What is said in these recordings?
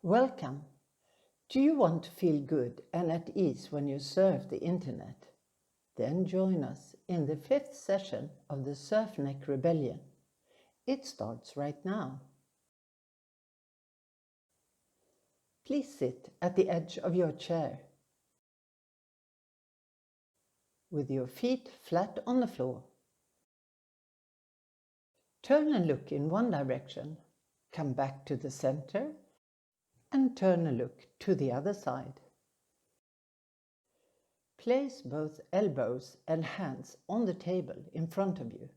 Welcome! Do you want to feel good and at ease when you surf the internet? Then join us in the 5th session of the Surf Neck Rebellion. It starts right now. Please sit at the edge of your chair with your feet flat on the floor. Turn and look in one direction, come back to the center, and turn and look to the other side. Place both elbows and hands on the table in front of you,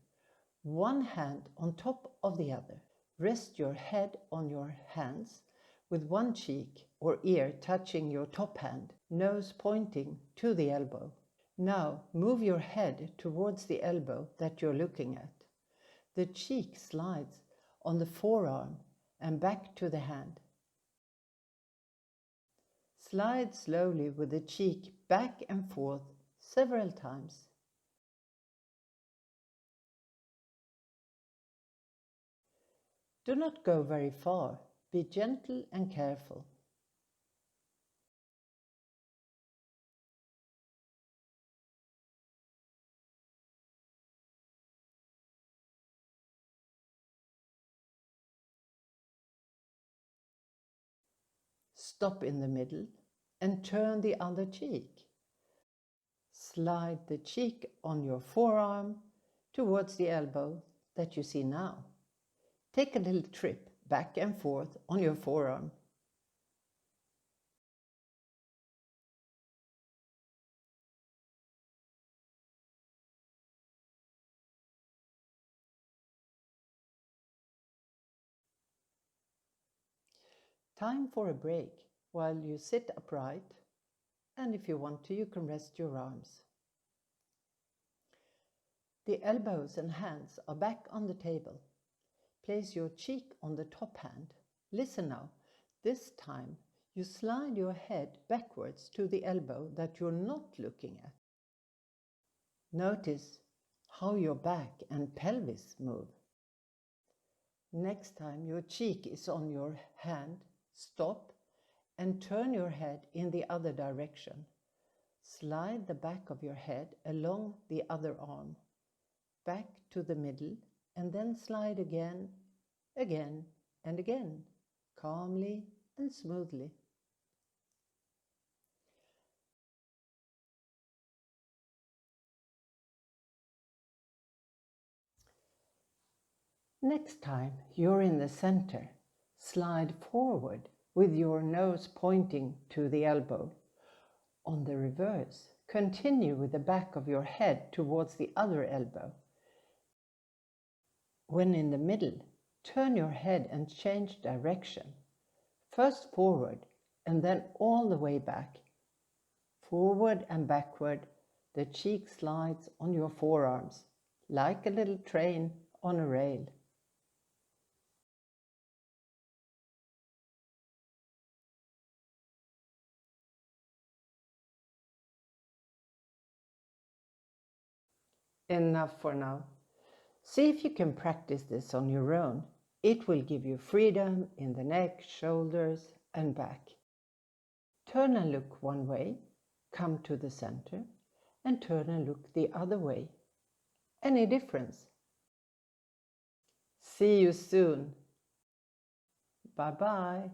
one hand on top of the other. Rest your head on your hands with one cheek or ear touching your top hand, nose pointing to the elbow. Now move your head towards the elbow that you're looking at. The cheek slides on the forearm and back to the hand. Slide slowly with the cheek back and forth several times. Do not go very far. Be gentle and careful. Stop in the middle and turn the other cheek. Slide the cheek on your forearm towards the elbow that you see now. Take a little trip back and forth on your forearm. Time for a break while you sit upright, and if you want to, you can rest your arms. The elbows and hands are back on the table. Place your cheek on the top hand. Listen now. This time you slide your head backwards to the elbow that you're not looking at. Notice how your back and pelvis move. Next time your cheek is on your hand, stop and turn your head in the other direction. Slide the back of your head along the other arm, back to the middle, and then slide again, again, and again, calmly and smoothly. Next time you're in the center, slide forward with your nose pointing to the elbow. On the reverse, continue with the back of your head towards the other elbow. When in the middle, turn your head and change direction. First forward and then all the way back. Forward and backward, the cheek slides on your forearms, like a little train on a rail. Enough for now. See if you can practice this on your own. It will give you freedom in the neck, shoulders, and back. Turn and look one way, come to the center, and turn and look the other way. Any difference? See you soon. Bye-bye.